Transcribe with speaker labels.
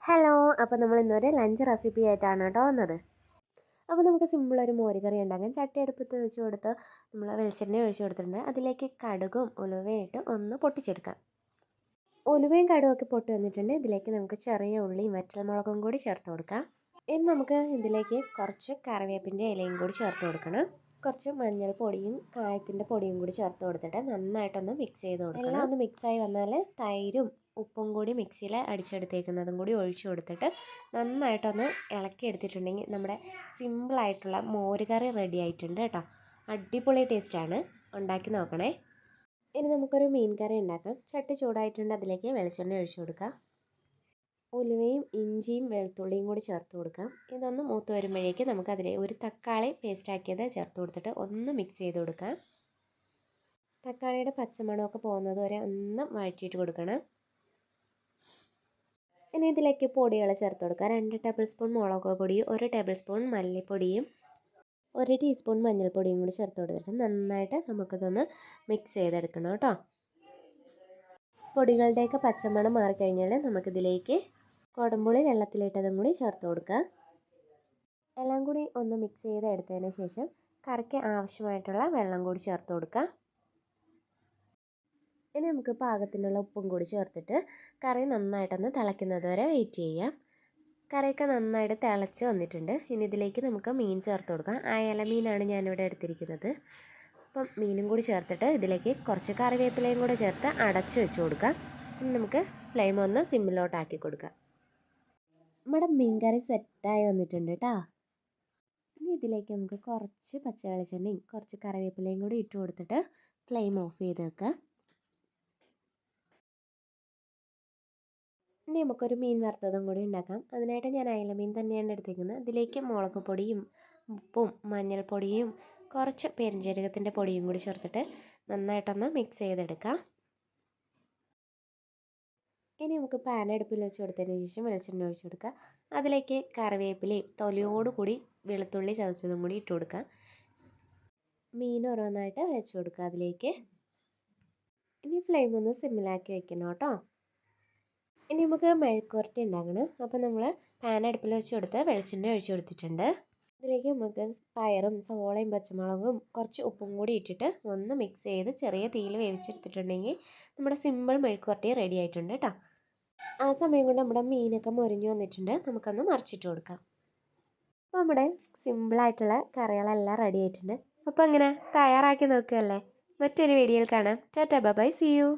Speaker 1: Hello, അപ്പോൾ നമ്മൾ ഇന്നൊരു ലഞ്ച് റെസിപ്പി ആയിട്ടാണ് കേട്ടോ വന്നത്. അപ്പോൾ നമുക്ക് സിമ്പിളൊരു മോരുകറി ഉണ്ടാക്കാൻ ചട്ടി അടുപ്പത്ത് വെച്ച് കൊടുത്ത് നമ്മൾ വെളിച്ചെണ്ണ ഒഴിച്ച് കൊടുത്തിട്ടുണ്ട്. അതിലേക്ക് കടുകും ഉലുവയും ഇട്ട് ഒന്ന് പൊട്ടിച്ചെടുക്കാം. ഉലുവയും കടുകൊക്കെ പൊട്ടി വന്നിട്ടുണ്ട്. ഇതിലേക്ക് നമുക്ക് ചെറിയ ഉള്ളിയും വറ്റൽമുളകും കൂടി ചേർത്ത് കൊടുക്കാം. ഇനി നമുക്ക് ഇതിലേക്ക് കുറച്ച് കറിവേപ്പിൻ്റെ ഇലയും കൂടി ചേർത്ത് കൊടുക്കണം. കുറച്ച് മഞ്ഞൾപ്പൊടിയും കായത്തിൻ്റെ പൊടിയും കൂടി ചേർത്ത് കൊടുത്തിട്ട് നന്നായിട്ടൊന്ന് മിക്സ് ചെയ്ത് കൊടുക്കണം. എല്ലാം ഒന്ന് മിക്സായി വന്നാൽ തൈരും ഉപ്പും കൂടി മിക്സിയിൽ അടിച്ചെടുത്തേക്കുന്നതും കൂടി ഒഴിച്ചു കൊടുത്തിട്ട് നന്നായിട്ടൊന്ന് ഇളക്കി എടുത്തിട്ടുണ്ടെങ്കിൽ നമ്മുടെ സിമ്പിളായിട്ടുള്ള മോരുകറി റെഡി ആയിട്ടുണ്ട് കേട്ടോ. അടിപൊളി ടേസ്റ്റാണ്, ഉണ്ടാക്കി നോക്കണേ. ഇനി നമുക്കൊരു മീൻ കറി ഉണ്ടാക്കാം. ചട്ടി ചൂടായിട്ടുണ്ട്, അതിലേക്ക് വെളിച്ചെണ്ണ ഒഴിച്ചു കൊടുക്കാം. ഉലുവയും ഇഞ്ചിയും വെളുത്തുള്ളിയും കൂടി ചേർത്ത് കൊടുക്കാം. ഇതൊന്ന് മൂത്ത് വരുമ്പോഴേക്ക് നമുക്കതിൽ ഒരു തക്കാളി പേസ്റ്റാക്കിയത് ചേർത്ത് കൊടുത്തിട്ട് ഒന്ന് മിക്സ് ചെയ്ത് കൊടുക്കാം. തക്കാളിയുടെ പച്ചമണമൊക്കെ പോകുന്നത് വരെ ഒന്ന് വഴറ്റിയിട്ട് കൊടുക്കണം. ഇനി ഇതിലേക്ക് പൊടികൾ ചേർത്ത് കൊടുക്കാം. 2 ടേബിൾ സ്പൂൺ മുളക് പൊടിയും 1 ടേബിൾ സ്പൂൺ മല്ലിപ്പൊടിയും 1 ടീസ്പൂൺ മഞ്ഞൾപ്പൊടിയും കൂടി ചേർത്ത് കൊടുത്തിട്ട് നന്നായിട്ട് നമുക്കിതൊന്ന് മിക്സ് ചെയ്തെടുക്കണം കേട്ടോ. പൊടികളുടെയൊക്കെ പച്ചമണം മാറിക്കഴിഞ്ഞാൽ നമുക്കിതിലേക്ക് കുടംപുളി വെള്ളത്തിലിട്ടതും കൂടി ചേർത്ത് കൊടുക്കുക. എല്ലാം കൂടി ഒന്ന് മിക്സ് ചെയ്ത് എടുത്തതിന് ശേഷം കറിക്ക് ആവശ്യമായിട്ടുള്ള വെള്ളം കൂടി ചേർത്ത് കൊടുക്കുക. ഇനി നമുക്ക് പാകത്തിനുള്ള ഉപ്പും കൂടി ചേർത്തിട്ട് കറി നന്നായിട്ടൊന്ന് തിളയ്ക്കുന്നത് വരെ വെയിറ്റ് ചെയ്യാം. കറിയൊക്കെ നന്നായിട്ട് തിളച്ച് വന്നിട്ടുണ്ട്. ഇനി ഇതിലേക്ക് നമുക്ക് മീൻ ചേർത്ത് കൊടുക്കാം. അയല മീനാണ് ഞാനിവിടെ എടുത്തിരിക്കുന്നത്. അപ്പം മീനും കൂടി ചേർത്തിട്ട് ഇതിലേക്ക് കുറച്ച് കറിവേപ്പിലയും കൂടി ചേർത്ത് അടച്ച് വെച്ച് കൊടുക്കാം. ഇനി നമുക്ക് ഫ്ലെയിം ഒന്ന് സിമ്മിലോട്ടാക്കി കൊടുക്കാം. നമ്മുടെ മീൻ കറി സെറ്റായി വന്നിട്ടുണ്ട് കേട്ടോ. ഇനി ഇതിലേക്ക് നമുക്ക് കുറച്ച് പച്ച വെളിച്ചെണ്ണയും കുറച്ച് കറിവേപ്പിലയും കൂടി ഇട്ട് കൊടുത്തിട്ട് ഫ്ലെയിം ഓഫ് ചെയ്ത് വെക്കാം. ഇനി നമുക്കൊരു മീൻ വറുത്തതും കൂടി ഉണ്ടാക്കാം. അതിനായിട്ട് ഞാൻ അയല മീൻ തന്നെയാണ് എടുത്തിരിക്കുന്നത്. ഇതിലേക്ക് മുളക് പൊടിയും ഉപ്പും മഞ്ഞൾപ്പൊടിയും കുറച്ച് പെരുംജീരകത്തിൻ്റെ പൊടിയും കൂടി ചേർത്തിട്ട് നന്നായിട്ടൊന്ന് മിക്സ് ചെയ്തെടുക്കാം. ഇനി നമുക്ക് പാൻ അടുപ്പിൽ വെച്ച് കൊടുത്തതിന് ശേഷം വെളിച്ചെണ്ണ ഒഴിച്ച് കൊടുക്കുക. അതിലേക്ക് കറിവേപ്പിലയും തൊലിയോടുകൂടി വെളുത്തുള്ളി ചതച്ചതും കൂടി ഇട്ട് കൊടുക്കുക. മീൻ ഓരോന്നായിട്ട് വെച്ച് കൊടുക്കുക അതിലേക്ക്. ഇനി ഫ്ലെയിം ഒന്ന് സിമ്മിലാക്കി വെക്കണം കേട്ടോ. ഇനി നമുക്ക് മെഴുക്കുവരട്ടി ഉണ്ടാക്കണം. അപ്പോൾ നമ്മൾ പാൻ അടുപ്പിൽ വെച്ച് കൊടുത്ത് വെളിച്ചെണ്ണ ഒഴിച്ച് കൊടുത്തിട്ടുണ്ട്. ഇതിലേക്ക് നമുക്ക് പയറും സവോളയും പച്ചമുളകും കുറച്ച് ഉപ്പും കൂടി ഇട്ടിട്ട് ഒന്ന് മിക്സ് ചെയ്ത് ചെറിയ തീയിൽ വേവിച്ചെടുത്തിട്ടുണ്ടെങ്കിൽ നമ്മുടെ സിമ്പിൾ മെഴുക്കുവരട്ടി റെഡി ആയിട്ടുണ്ട് കേട്ടോ. ആ സമയം കൊണ്ട് നമ്മുടെ മീനൊക്കെ മൊരിഞ്ഞ് വന്നിട്ടുണ്ട്. നമുക്കൊന്ന് മറിച്ചിട്ട് കൊടുക്കാം. അപ്പോൾ നമ്മുടെ സിമ്പിളായിട്ടുള്ള കറികളെല്ലാം റെഡി ആയിട്ടുണ്ട്. അപ്പോൾ അങ്ങനെ തയ്യാറാക്കി നോക്കുകയല്ലേ. മറ്റൊരു വീഡിയോയിൽ കാണാം. Tata bye bye, see U.